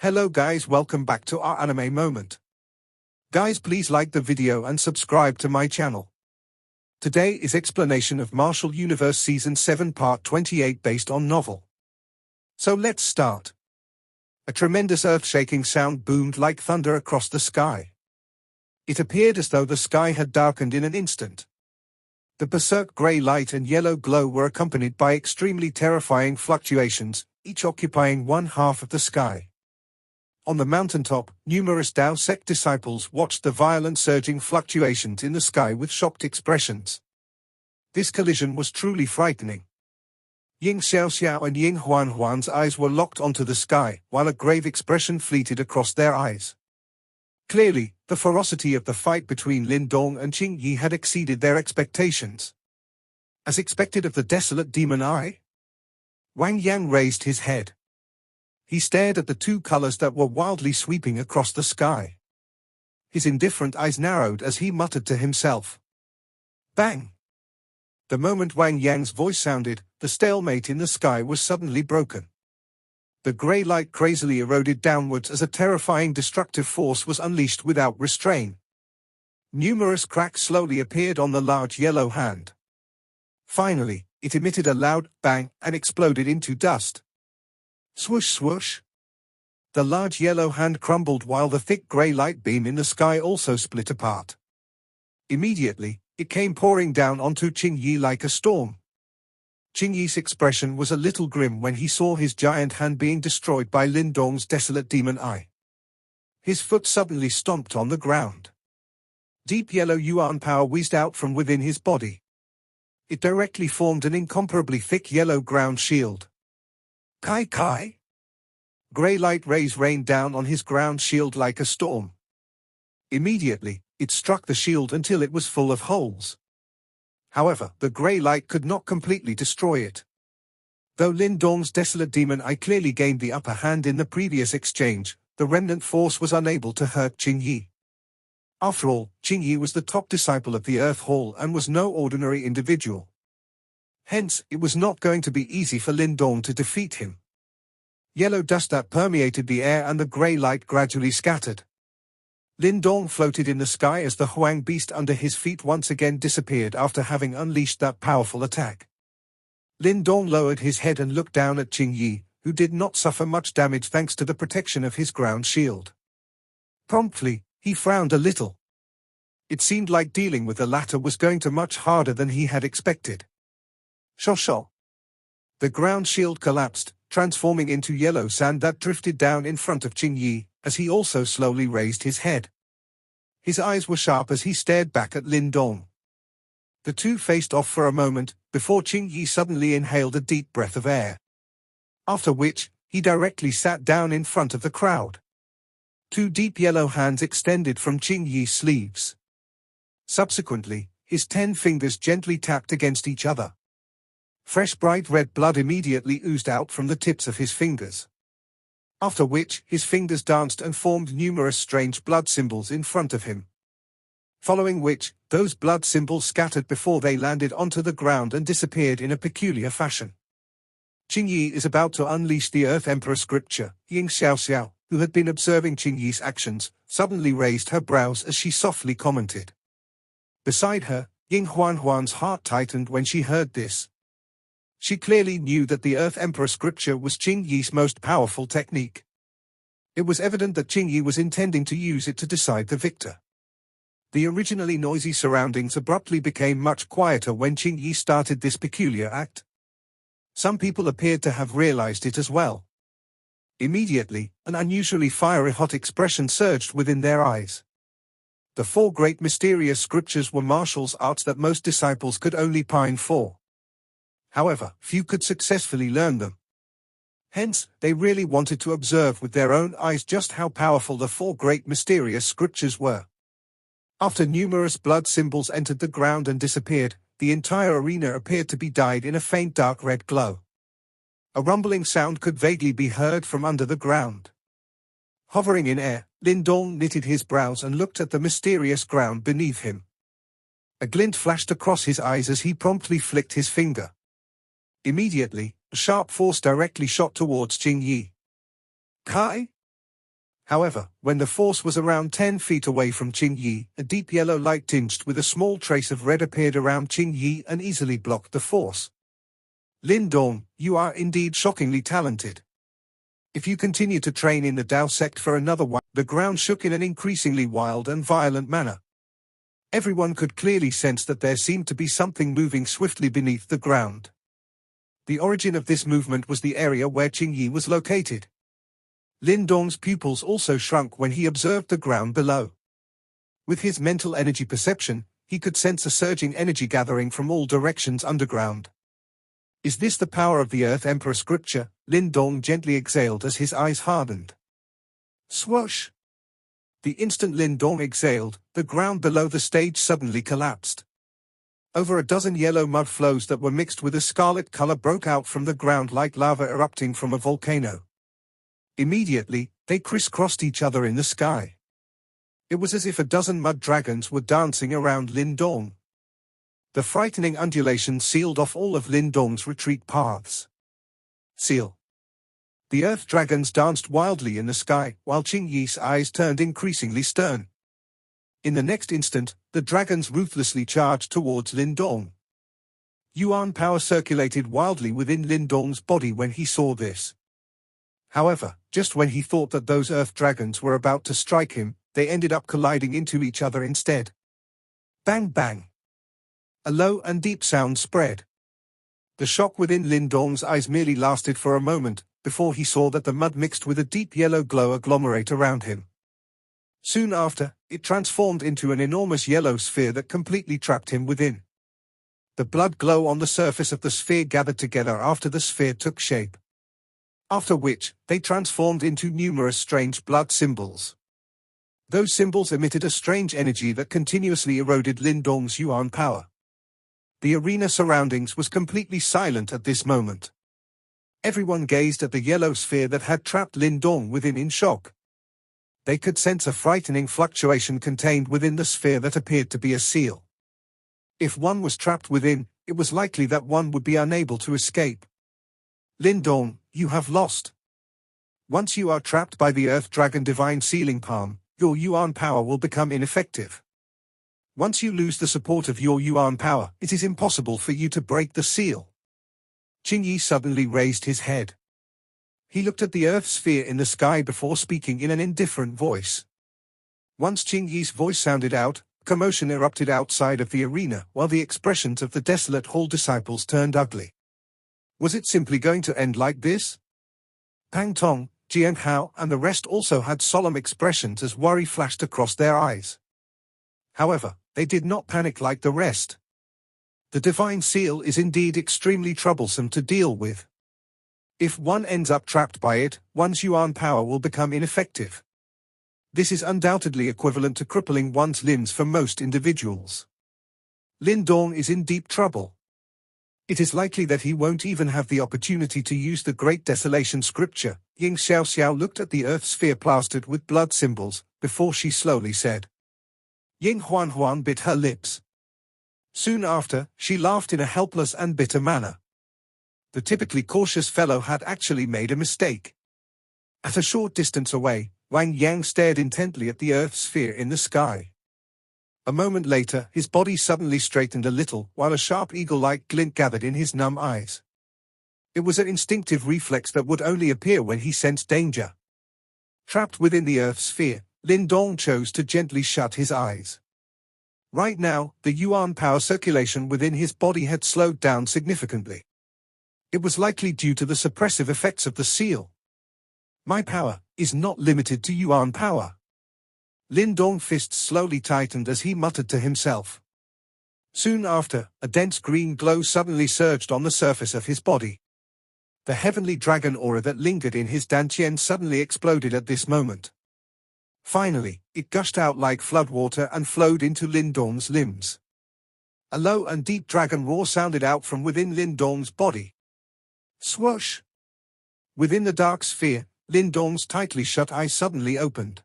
Hello guys, welcome back to our anime moment. Guys, please like the video and subscribe to my channel. Today is explanation of Martial Universe Season 7 Part 28 based on novel. So let's start. A tremendous earth-shaking sound boomed like thunder across the sky. It appeared as though the sky had darkened in an instant. The berserk grey light and yellow glow were accompanied by extremely terrifying fluctuations, each occupying one half of the sky. On the mountaintop, numerous Tao sect disciples watched the violent surging fluctuations in the sky with shocked expressions. This collision was truly frightening. Ying Xiaoxiao and Ying Huanhuan's eyes were locked onto the sky, while a grave expression fleeted across their eyes. Clearly, the ferocity of the fight between Lin Dong and Qing Yi had exceeded their expectations. As expected of the desolate demon eye, Wang Yang raised his head. He stared at the two colors that were wildly sweeping across the sky. His indifferent eyes narrowed as he muttered to himself. Bang! The moment Wang Yang's voice sounded, the stalemate in the sky was suddenly broken. The grey light crazily eroded downwards as a terrifying destructive force was unleashed without restraint. Numerous cracks slowly appeared on the large yellow hand. Finally, it emitted a loud bang and exploded into dust. Swoosh swoosh. The large yellow hand crumbled while the thick grey light beam in the sky also split apart. Immediately, it came pouring down onto Qing Yi like a storm. Qing Yi's expression was a little grim when he saw his giant hand being destroyed by Lin Dong's desolate demon eye. His foot suddenly stomped on the ground. Deep yellow yuan power whizzed out from within his body. It directly formed an incomparably thick yellow ground shield. Kai Kai? Grey light rays rained down on his ground shield like a storm. Immediately, it struck the shield until it was full of holes. However, the grey light could not completely destroy it. Though Lin Dong's desolate demon eye clearly gained the upper hand in the previous exchange, the remnant force was unable to hurt Qing Yi. After all, Qing Yi was the top disciple of the Earth Hall and was no ordinary individual. Hence, it was not going to be easy for Lin Dong to defeat him. Yellow dust that permeated the air and the grey light gradually scattered. Lin Dong floated in the sky as the Huang beast under his feet once again disappeared after having unleashed that powerful attack. Lin Dong lowered his head and looked down at Qing Yi, who did not suffer much damage thanks to the protection of his ground shield. Promptly, he frowned a little. It seemed like dealing with the latter was going to much harder than he had expected. Shosho. The ground shield collapsed, transforming into yellow sand that drifted down in front of Qing Yi, as he also slowly raised his head. His eyes were sharp as he stared back at Lin Dong. The two faced off for a moment, before Qing Yi suddenly inhaled a deep breath of air. After which, he directly sat down in front of the crowd. Two deep yellow hands extended from Qing Yi's sleeves. Subsequently, his 10 fingers gently tapped against each other. Fresh bright red blood immediately oozed out from the tips of his fingers. After which, his fingers danced and formed numerous strange blood symbols in front of him. Following which, those blood symbols scattered before they landed onto the ground and disappeared in a peculiar fashion. Qing Yi is about to unleash the Earth Emperor scripture. Ying Xiaoxiao, who had been observing Qing Yi's actions, suddenly raised her brows as she softly commented. Beside her, Ying Huanhuan's heart tightened when she heard this. She clearly knew that the Earth Emperor scripture was Qing Yi's most powerful technique. It was evident that Qing Yi was intending to use it to decide the victor. The originally noisy surroundings abruptly became much quieter when Qing Yi started this peculiar act. Some people appeared to have realized it as well. Immediately, an unusually fiery hot expression surged within their eyes. The 4 great mysterious scriptures were martial arts that most disciples could only pine for. However, few could successfully learn them. Hence, they really wanted to observe with their own eyes just how powerful the 4 great mysterious scriptures were. After numerous blood symbols entered the ground and disappeared, the entire arena appeared to be dyed in a faint dark red glow. A rumbling sound could vaguely be heard from under the ground. Hovering in air, Lin Dong knitted his brows and looked at the mysterious ground beneath him. A glint flashed across his eyes as he promptly flicked his finger. Immediately, a sharp force directly shot towards Qing Yi. Kai? However, when the force was around 10 feet away from Qing Yi, a deep yellow light tinged with a small trace of red appeared around Qing Yi and easily blocked the force. Lin Dong, you are indeed shockingly talented. If you continue to train in the Dao sect for another while, the ground shook in an increasingly wild and violent manner. Everyone could clearly sense that there seemed to be something moving swiftly beneath the ground. The origin of this movement was the area where Qing Yi was located. Lin Dong's pupils also shrunk when he observed the ground below. With his mental energy perception, he could sense a surging energy gathering from all directions underground. Is this the power of the Earth Emperor scripture? Lin Dong gently exhaled as his eyes hardened. Swoosh! The instant Lin Dong exhaled, the ground below the stage suddenly collapsed. Over a dozen yellow mud flows that were mixed with a scarlet color broke out from the ground like lava erupting from a volcano. Immediately, they crisscrossed each other in the sky. It was as if a dozen mud dragons were dancing around Lin Dong. The frightening undulations sealed off all of Lin Dong's retreat paths. Seal. The earth dragons danced wildly in the sky, while Qing Yi's eyes turned increasingly stern. In the next instant, the dragons ruthlessly charged towards Lin Dong. Yuan power circulated wildly within Lin Dong's body when he saw this. However, just when he thought that those earth dragons were about to strike him, they ended up colliding into each other instead. Bang bang! A low and deep sound spread. The shock within Lin Dong's eyes merely lasted for a moment, before he saw that the mud mixed with a deep yellow glow agglomerate around him. Soon after, it transformed into an enormous yellow sphere that completely trapped him within. The blood glow on the surface of the sphere gathered together after the sphere took shape. After which, they transformed into numerous strange blood symbols. Those symbols emitted a strange energy that continuously eroded Lin Dong's Yuan power. The arena surroundings was completely silent at this moment. Everyone gazed at the yellow sphere that had trapped Lin Dong within in shock. They could sense a frightening fluctuation contained within the sphere that appeared to be a seal. If one was trapped within, it was likely that one would be unable to escape. Lin Dong, you have lost. Once you are trapped by the Earth Dragon Divine Sealing Palm, your Yuan power will become ineffective. Once you lose the support of your Yuan power, it is impossible for you to break the seal. Qing Yi suddenly raised his head. He looked at the earth sphere in the sky before speaking in an indifferent voice. Once Qing Yi's voice sounded out, commotion erupted outside of the arena while the expressions of the desolate hall disciples turned ugly. Was it simply going to end like this? Pang Tong, Jian Hao and the rest also had solemn expressions as worry flashed across their eyes. However, they did not panic like the rest. The divine seal is indeed extremely troublesome to deal with. If one ends up trapped by it, one's Yuan power will become ineffective. This is undoubtedly equivalent to crippling one's limbs for most individuals. Lin Dong is in deep trouble. It is likely that he won't even have the opportunity to use the Great Desolation scripture. Ying Xiaoxiao looked at the earth sphere plastered with blood symbols, before she slowly said. Ying Huan bit her lips. Soon after, she laughed in a helpless and bitter manner. The typically cautious fellow had actually made a mistake. At a short distance away, Wang Yang stared intently at the earth sphere in the sky. A moment later, his body suddenly straightened a little, while a sharp eagle-like glint gathered in his numb eyes. It was an instinctive reflex that would only appear when he sensed danger. Trapped within the earth sphere, Lin Dong chose to gently shut his eyes. Right now, the Yuan power circulation within his body had slowed down significantly. It was likely due to the suppressive effects of the seal. My power is not limited to Yuan power. Lin Dong's fists slowly tightened as he muttered to himself. Soon after, a dense green glow suddenly surged on the surface of his body. The heavenly dragon aura that lingered in his dantian suddenly exploded at this moment. Finally, it gushed out like floodwater and flowed into Lin Dong's limbs. A low and deep dragon roar sounded out from within Lin Dong's body. Swoosh! Within the dark sphere, Lin Dong's tightly shut eyes suddenly opened.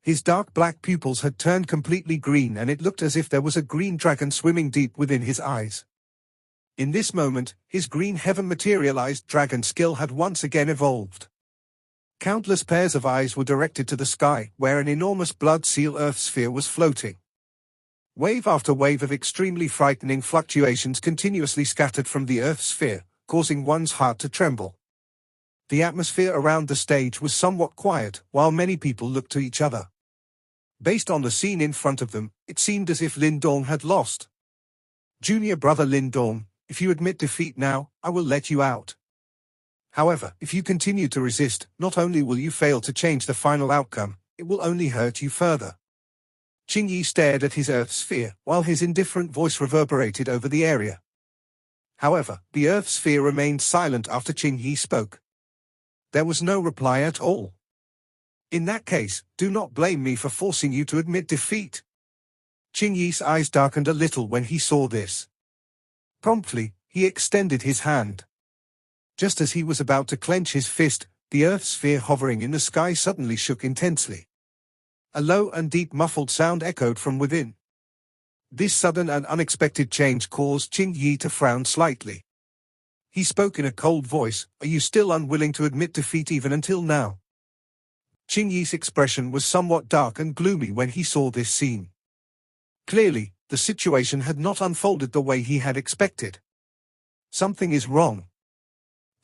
His dark black pupils had turned completely green and it looked as if there was a green dragon swimming deep within his eyes. In this moment, his green heaven materialized dragon skill had once again evolved. Countless pairs of eyes were directed to the sky, where an enormous blood seal Earth sphere was floating. Wave after wave of extremely frightening fluctuations continuously scattered from the Earth sphere, causing one's heart to tremble. The atmosphere around the stage was somewhat quiet, while many people looked to each other. Based on the scene in front of them, it seemed as if Lin Dong had lost. "Junior brother Lin Dong, if you admit defeat now, I will let you out. However, if you continue to resist, not only will you fail to change the final outcome, it will only hurt you further." Qing Yi stared at his Earth sphere, while his indifferent voice reverberated over the area. However, the Earth sphere remained silent after Qing Yi spoke. There was no reply at all. "In that case, do not blame me for forcing you to admit defeat." Qing Yi's eyes darkened a little when he saw this. Promptly, he extended his hand. Just as he was about to clench his fist, the Earth sphere hovering in the sky suddenly shook intensely. A low and deep muffled sound echoed from within. This sudden and unexpected change caused Qing Yi to frown slightly. He spoke in a cold voice, "Are you still unwilling to admit defeat even until now?" Qing Yi's expression was somewhat dark and gloomy when he saw this scene. Clearly, the situation had not unfolded the way he had expected. Something is wrong.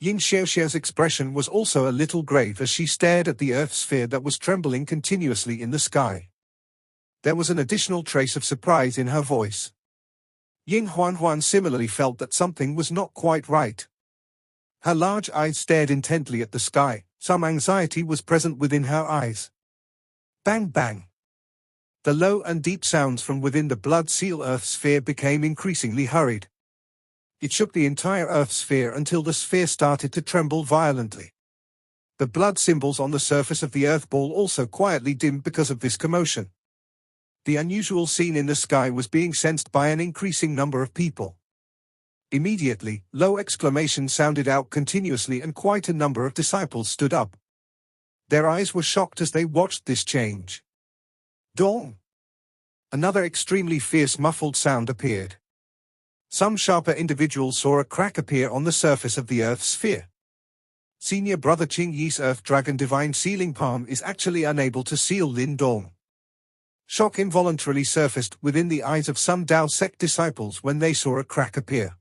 Yin Xiaoxiao's expression was also a little grave as she stared at the Earth sphere that was trembling continuously in the sky. There was an additional trace of surprise in her voice. Ying Huanhuan similarly felt that something was not quite right. Her large eyes stared intently at the sky. Some anxiety was present within her eyes. Bang bang. The low and deep sounds from within the blood seal Earth sphere became increasingly hurried. It shook the entire Earth sphere until the sphere started to tremble violently. The blood symbols on the surface of the Earth ball also quietly dimmed because of this commotion. The unusual scene in the sky was being sensed by an increasing number of people. Immediately, low exclamations sounded out continuously and quite a number of disciples stood up. Their eyes were shocked as they watched this change. Dong! Another extremely fierce muffled sound appeared. Some sharper individuals saw a crack appear on the surface of the Earth sphere. Senior brother Qing Yi's Earth Dragon Divine Sealing Palm is actually unable to seal Lin Dong. Shock involuntarily surfaced within the eyes of some Dao sect disciples when they saw a crack appear.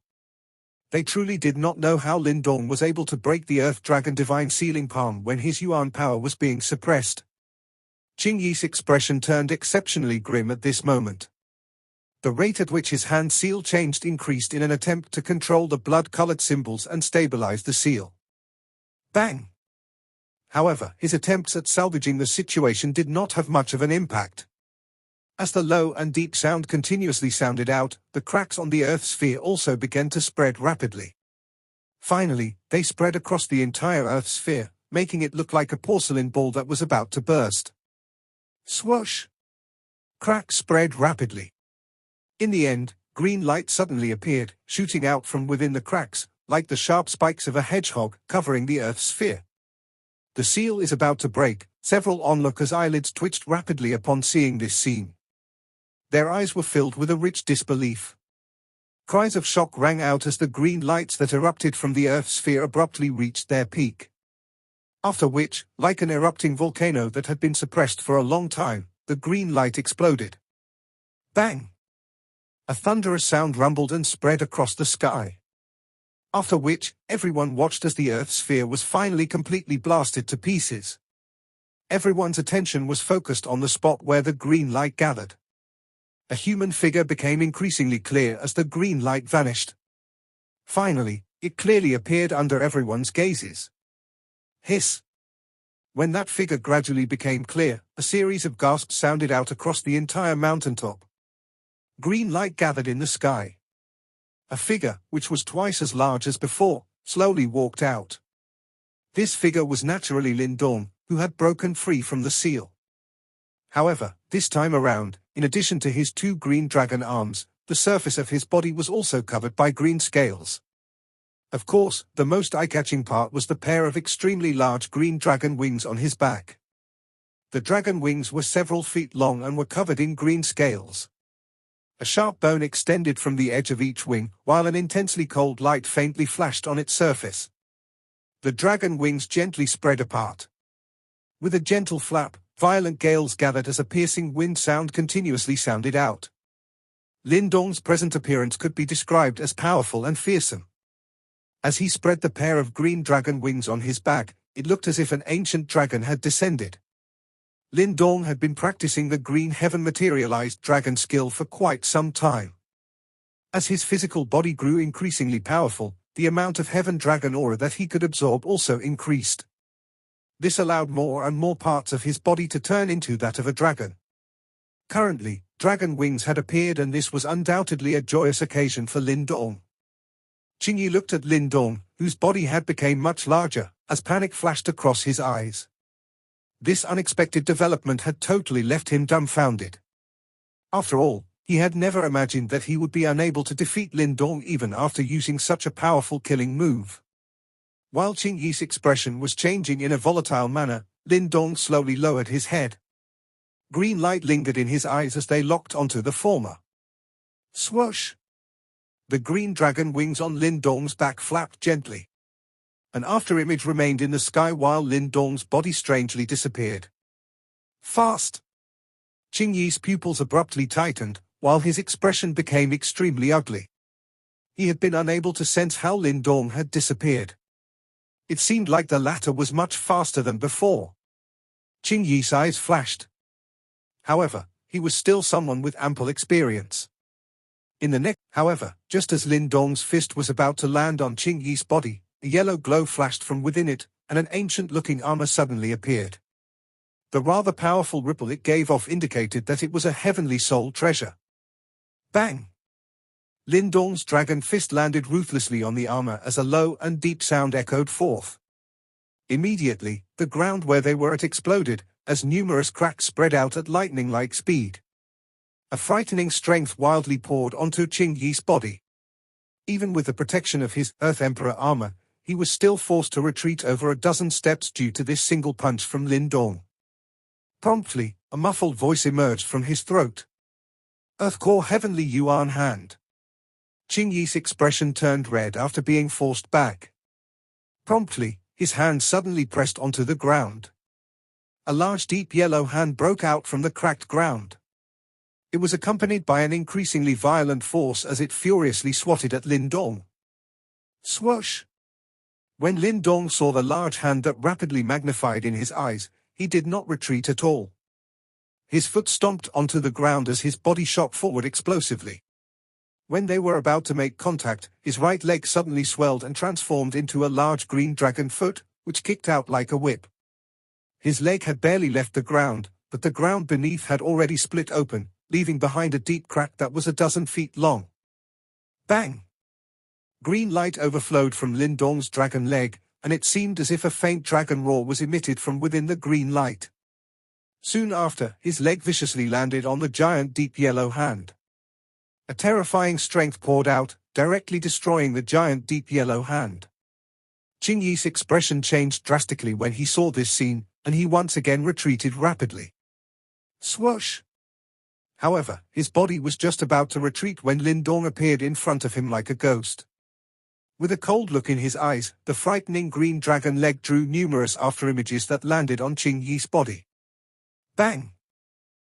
They truly did not know how Lin Dong was able to break the Earth Dragon Divine Sealing Palm when his Yuan power was being suppressed. Qing Yi's expression turned exceptionally grim at this moment. The rate at which his hand seal changed increased in an attempt to control the blood-colored symbols and stabilize the seal. Bang! However, his attempts at salvaging the situation did not have much of an impact. As the low and deep sound continuously sounded out, the cracks on the Earth sphere also began to spread rapidly. Finally, they spread across the entire Earth sphere, making it look like a porcelain ball that was about to burst. Swoosh! Cracks spread rapidly. In the end, green light suddenly appeared, shooting out from within the cracks, like the sharp spikes of a hedgehog covering the Earth sphere. The seal is about to break. Several onlookers' eyelids twitched rapidly upon seeing this scene. Their eyes were filled with a rich disbelief. Cries of shock rang out as the green lights that erupted from the Earth sphere abruptly reached their peak. After which, like an erupting volcano that had been suppressed for a long time, the green light exploded. Bang! A thunderous sound rumbled and spread across the sky. After which, everyone watched as the Earth sphere was finally completely blasted to pieces. Everyone's attention was focused on the spot where the green light gathered. A human figure became increasingly clear as the green light vanished. Finally, it clearly appeared under everyone's gazes. Hiss! When that figure gradually became clear, a series of gasps sounded out across the entire mountaintop. Green light gathered in the sky. A figure, which was twice as large as before, slowly walked out. This figure was naturally Lin Dong, who had broken free from the seal. However, this time around, in addition to his two green dragon arms, the surface of his body was also covered by green scales. Of course, the most eye-catching part was the pair of extremely large green dragon wings on his back. The dragon wings were several feet long and were covered in green scales. A sharp bone extended from the edge of each wing, while an intensely cold light faintly flashed on its surface. The dragon wings gently spread apart. With a gentle flap, violent gales gathered as a piercing wind sound continuously sounded out. Lin Dong's present appearance could be described as powerful and fearsome. As he spread the pair of green dragon wings on his back, it looked as if an ancient dragon had descended. Lin Dong had been practicing the green heaven materialized dragon skill for quite some time. As his physical body grew increasingly powerful, the amount of heaven dragon aura that he could absorb also increased. This allowed more and more parts of his body to turn into that of a dragon. Currently, dragon wings had appeared, and this was undoubtedly a joyous occasion for Lin Dong. Qingyi looked at Lin Dong, whose body had become much larger, as panic flashed across his eyes. This unexpected development had totally left him dumbfounded. After all, he had never imagined that he would be unable to defeat Lin Dong even after using such a powerful killing move. While Qingyi's expression was changing in a volatile manner, Lin Dong slowly lowered his head. Green light lingered in his eyes as they locked onto the former. Swoosh! The green dragon wings on Lin Dong's back flapped gently. An afterimage remained in the sky while Lin Dong's body strangely disappeared. Fast! Qingyi's pupils abruptly tightened, while his expression became extremely ugly. He had been unable to sense how Lin Dong had disappeared. It seemed like the latter was much faster than before. Qingyi's eyes flashed. However, he was still someone with ample experience. In the next, however, just as Lin Dong's fist was about to land on Qingyi's body, a yellow glow flashed from within it, and an ancient-looking armor suddenly appeared. The rather powerful ripple it gave off indicated that it was a heavenly soul treasure. Bang! Lin Dong's dragon fist landed ruthlessly on the armor as a low and deep sound echoed forth. Immediately, the ground where they were at exploded, as numerous cracks spread out at lightning-like speed. A frightening strength wildly poured onto Qingyi's body. Even with the protection of his Earth Emperor armor, he was still forced to retreat over a dozen steps due to this single punch from Lin Dong. Promptly, a muffled voice emerged from his throat. Earth Core Heavenly Yuan Hand. Qingyi's expression turned red after being forced back. Promptly, his hand suddenly pressed onto the ground. A large deep yellow hand broke out from the cracked ground. It was accompanied by an increasingly violent force as it furiously swatted at Lin Dong. Swoosh! When Lin Dong saw the large hand that rapidly magnified in his eyes, he did not retreat at all. His foot stomped onto the ground as his body shot forward explosively. When they were about to make contact, his right leg suddenly swelled and transformed into a large green dragon foot, which kicked out like a whip. His leg had barely left the ground, but the ground beneath had already split open, leaving behind a deep crack that was a dozen feet long. Bang! Green light overflowed from Lin Dong's dragon leg, and it seemed as if a faint dragon roar was emitted from within the green light. Soon after, his leg viciously landed on the giant deep yellow hand. A terrifying strength poured out, directly destroying the giant deep yellow hand. Qingyi's expression changed drastically when he saw this scene, and he once again retreated rapidly. Swoosh! However, his body was just about to retreat when Lin Dong appeared in front of him like a ghost. With a cold look in his eyes, the frightening green dragon leg drew numerous afterimages that landed on Qingyi's body. Bang!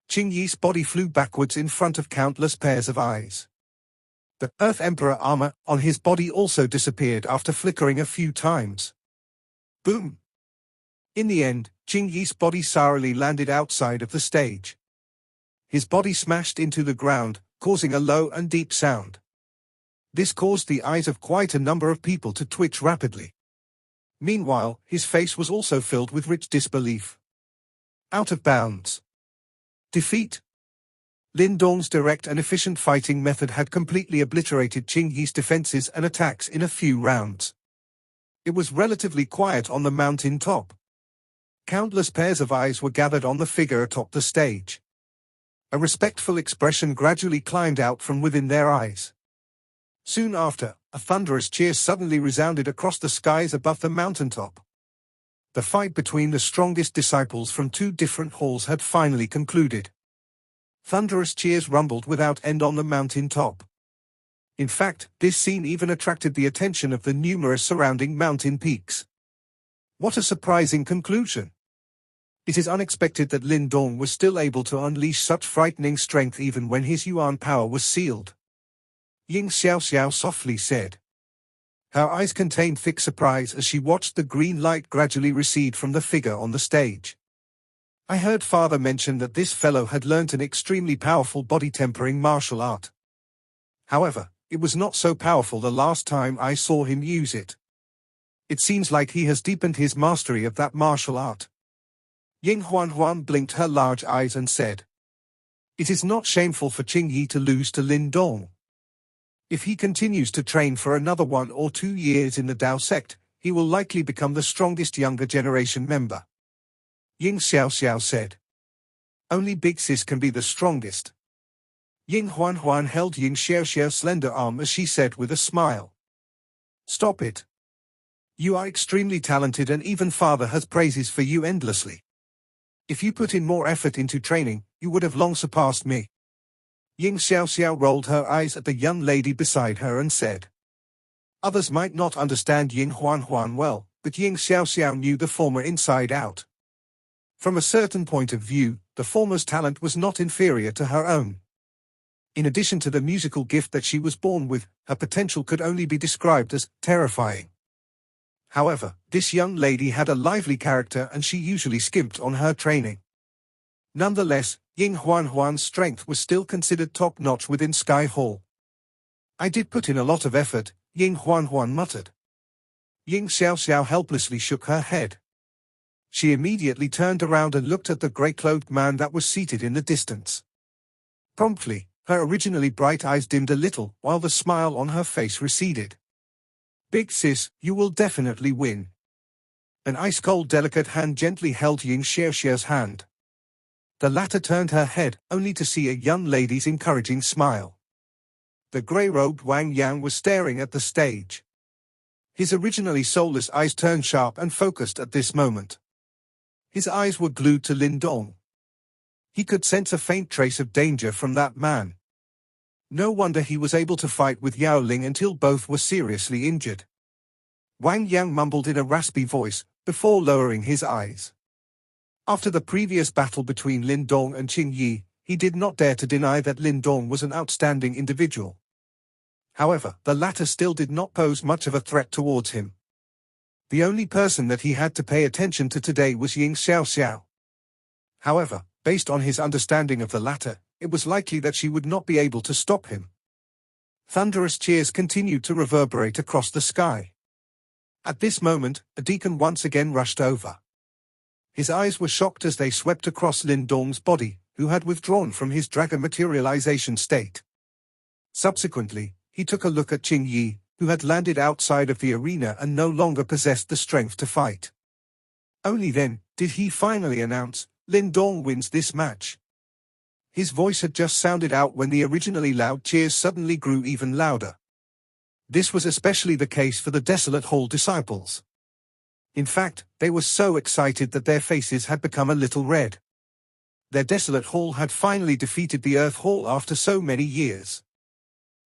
Qingyi's body flew backwards in front of countless pairs of eyes. The Earth Emperor armor on his body also disappeared after flickering a few times. Boom! In the end, Qingyi's body sourly landed outside of the stage. His body smashed into the ground, causing a low and deep sound. This caused the eyes of quite a number of people to twitch rapidly. Meanwhile, his face was also filled with rich disbelief. Out of bounds. Defeat. Lin Dong's direct and efficient fighting method had completely obliterated Qingyi's defenses and attacks in a few rounds. It was relatively quiet on the mountain top. Countless pairs of eyes were gathered on the figure atop the stage. A respectful expression gradually climbed out from within their eyes. Soon after, a thunderous cheer suddenly resounded across the skies above the mountaintop. The fight between the strongest disciples from two different halls had finally concluded. Thunderous cheers rumbled without end on the mountaintop. In fact, this scene even attracted the attention of the numerous surrounding mountain peaks. What a surprising conclusion! It is unexpected that Lin Dong was still able to unleash such frightening strength even when his Yuan power was sealed. Ying Xiaoxiao softly said. Her eyes contained thick surprise as she watched the green light gradually recede from the figure on the stage. I heard father mention that this fellow had learnt an extremely powerful body-tempering martial art. However, it was not so powerful the last time I saw him use it. It seems like he has deepened his mastery of that martial art. Ying Huanhuan blinked her large eyes and said. It is not shameful for Qing Yi to lose to Lin Dong. If he continues to train for another 1 or 2 years in the Dao sect, he will likely become the strongest younger generation member. Ying Xiaoxiao said. Only Big Sis can be the strongest. Ying Huanhuan held Ying Xiaoxiao's slender arm as she said with a smile. Stop it. You are extremely talented and even father has praises for you endlessly. If you put in more effort into training, you would have long surpassed me. Ying Xiaoxiao rolled her eyes at the young lady beside her and said. Others might not understand Ying Huanhuan well, but Ying Xiaoxiao knew the former inside out. From a certain point of view, the former's talent was not inferior to her own. In addition to the musical gift that she was born with, her potential could only be described as terrifying. However, this young lady had a lively character and she usually skimped on her training. Nonetheless, Ying Huanhuan's strength was still considered top-notch within Sky Hall. I did put in a lot of effort, Ying Huanhuan muttered. Ying Xiaoxiao helplessly shook her head. She immediately turned around and looked at the grey-clothed man that was seated in the distance. Promptly, her originally bright eyes dimmed a little while the smile on her face receded. Big Sis, you will definitely win. An ice-cold delicate hand gently held Ying Xiaoxiao's hand. The latter turned her head, only to see a young lady's encouraging smile. The grey-robed Wang Yang was staring at the stage. His originally soulless eyes turned sharp and focused at this moment. His eyes were glued to Lin Dong. He could sense a faint trace of danger from that man. No wonder he was able to fight with Yao Ling until both were seriously injured. Wang Yang mumbled in a raspy voice, before lowering his eyes. After the previous battle between Lin Dong and Qing Yi, he did not dare to deny that Lin Dong was an outstanding individual. However, the latter still did not pose much of a threat towards him. The only person that he had to pay attention to today was Ying Xiaoxiao. However, based on his understanding of the latter, it was likely that she would not be able to stop him. Thunderous cheers continued to reverberate across the sky. At this moment, a deacon once again rushed over. His eyes were shocked as they swept across Lin Dong's body, who had withdrawn from his dragon materialization state. Subsequently, he took a look at Qing Yi, who had landed outside of the arena and no longer possessed the strength to fight. Only then did he finally announce, Lin Dong wins this match. His voice had just sounded out when the originally loud cheers suddenly grew even louder. This was especially the case for the Desolate Hall disciples. In fact, they were so excited that their faces had become a little red. Their Desolate Hall had finally defeated the Earth Hall after so many years.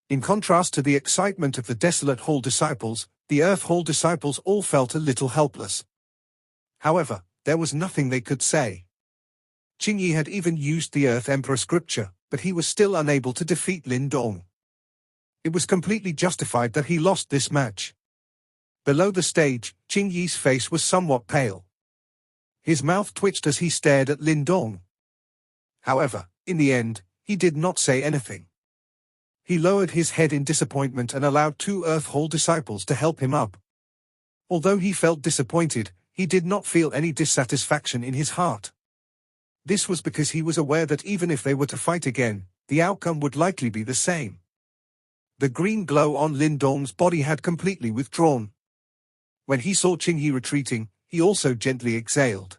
In contrast to the excitement of the Desolate Hall disciples, the Earth Hall disciples all felt a little helpless. However, there was nothing they could say. Qing Yi had even used the Earth Emperor scripture, but he was still unable to defeat Lin Dong. It was completely justified that he lost this match. Below the stage, Qing Yi's face was somewhat pale. His mouth twitched as he stared at Lin Dong. However, in the end, he did not say anything. He lowered his head in disappointment and allowed 2 Earth Hall disciples to help him up. Although he felt disappointed, he did not feel any dissatisfaction in his heart. This was because he was aware that even if they were to fight again, the outcome would likely be the same. The green glow on Lin Dong's body had completely withdrawn. When he saw Qing Yi retreating, he also gently exhaled.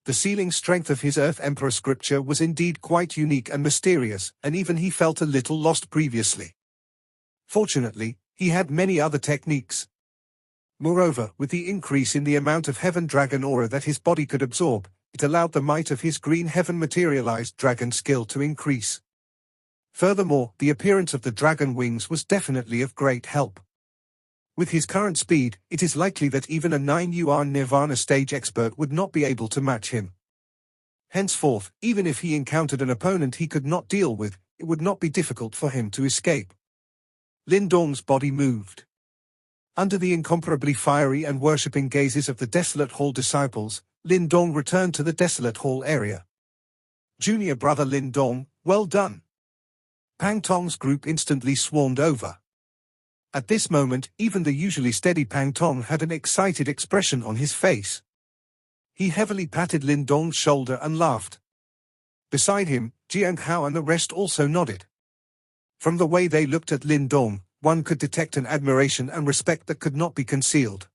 The sealing strength of his Earth Emperor scripture was indeed quite unique and mysterious, and even he felt a little lost previously. Fortunately, he had many other techniques. Moreover, with the increase in the amount of Heaven Dragon aura that his body could absorb, it allowed the might of his green heaven materialized dragon skill to increase. Furthermore, the appearance of the dragon wings was definitely of great help. With his current speed, it is likely that even a 9 Yuan Nirvana stage expert would not be able to match him. Henceforth, even if he encountered an opponent he could not deal with, it would not be difficult for him to escape. Lin Dong's body moved. Under the incomparably fiery and worshipping gazes of the Desolate Hall disciples, Lin Dong returned to the Desolate Hall area. Junior brother Lin Dong, well done. Pang Tong's group instantly swarmed over. At this moment, even the usually steady Pang Tong had an excited expression on his face. He heavily patted Lin Dong's shoulder and laughed. Beside him, Jiang Hao and the rest also nodded. From the way they looked at Lin Dong, one could detect an admiration and respect that could not be concealed.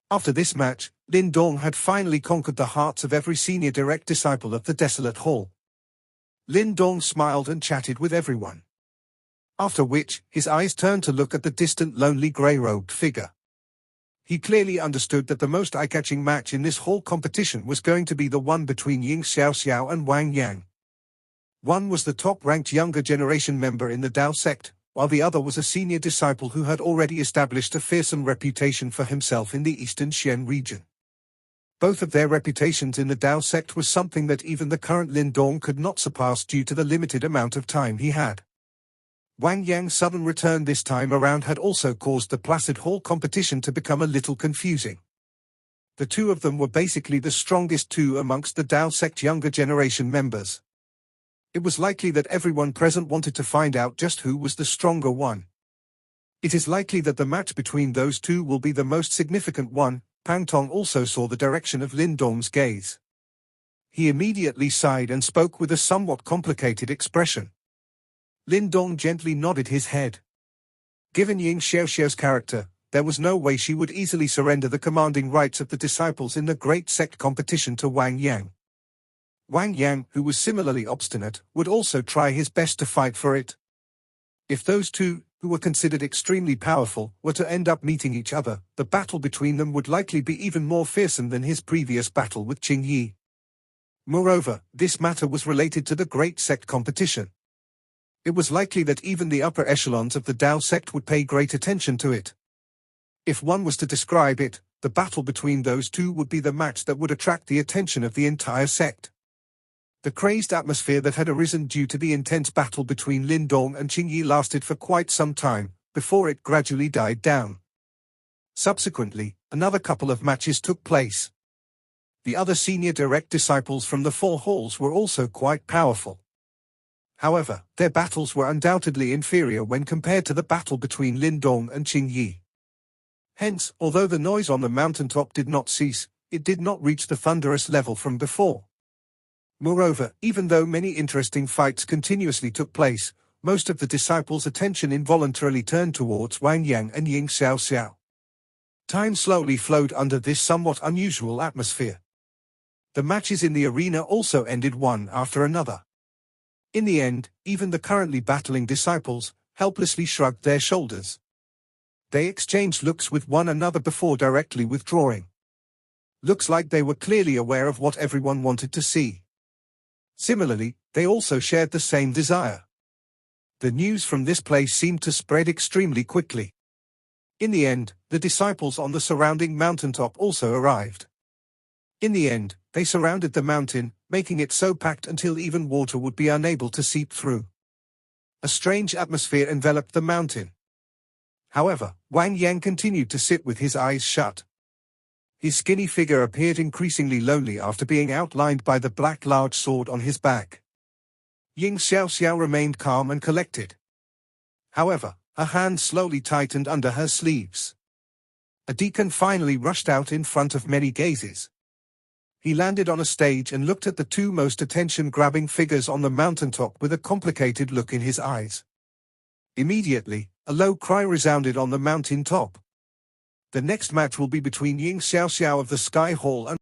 After this match, Lin Dong had finally conquered the hearts of every senior direct disciple of the Desolate Hall. Lin Dong smiled and chatted with everyone. After which, his eyes turned to look at the distant lonely grey-robed figure. He clearly understood that the most eye-catching match in this whole competition was going to be the one between Ying Xiaoxiao and Wang Yang. One was the top-ranked younger generation member in the Dao sect, while the other was a senior disciple who had already established a fearsome reputation for himself in the eastern Xian region. Both of their reputations in the Dao sect was something that even the current Lin Dong could not surpass due to the limited amount of time he had. Wang Yang's sudden return this time around had also caused the Placid Hall competition to become a little confusing. The two of them were basically the strongest two amongst the Dao sect younger generation members. It was likely that everyone present wanted to find out just who was the stronger one. It is likely that the match between those two will be the most significant one. Pang Tong also saw the direction of Lin Dong's gaze. He immediately sighed and spoke with a somewhat complicated expression. Lin Dong gently nodded his head. Given Ying Xiaoxiao's character, there was no way she would easily surrender the commanding rights of the disciples in the great sect competition to Wang Yang. Wang Yang, who was similarly obstinate, would also try his best to fight for it. If those two, who were considered extremely powerful, were to end up meeting each other, the battle between them would likely be even more fearsome than his previous battle with Qing Yi. Moreover, this matter was related to the great sect competition. It was likely that even the upper echelons of the Dao sect would pay great attention to it. If one was to describe it, the battle between those two would be the match that would attract the attention of the entire sect. The crazed atmosphere that had arisen due to the intense battle between Lin Dong and Qing Yi lasted for quite some time, before it gradually died down. Subsequently, another couple of matches took place. The other senior direct disciples from the four halls were also quite powerful. However, their battles were undoubtedly inferior when compared to the battle between Lin Dong and Qing Yi. Hence, although the noise on the mountaintop did not cease, it did not reach the thunderous level from before. Moreover, even though many interesting fights continuously took place, most of the disciples' attention involuntarily turned towards Wang Yang and Ying Xiaoxiao. Time slowly flowed under this somewhat unusual atmosphere. The matches in the arena also ended one after another. In the end, even the currently battling disciples helplessly shrugged their shoulders. They exchanged looks with one another before directly withdrawing. Looks like they were clearly aware of what everyone wanted to see. Similarly, they also shared the same desire. The news from this place seemed to spread extremely quickly. In the end, the disciples on the surrounding mountaintop also arrived. In the end, they surrounded the mountain, making it so packed until even water would be unable to seep through. A strange atmosphere enveloped the mountain. However, Wang Yang continued to sit with his eyes shut. His skinny figure appeared increasingly lonely after being outlined by the black large sword on his back. Ying Xiaoxiao remained calm and collected. However, her hand slowly tightened under her sleeves. A deacon finally rushed out in front of many gazes. He landed on a stage and looked at the two most attention-grabbing figures on the mountaintop with a complicated look in his eyes. Immediately, a low cry resounded on the mountain top. The next match will be between Ying Xiaoxiao of the Sky Hall and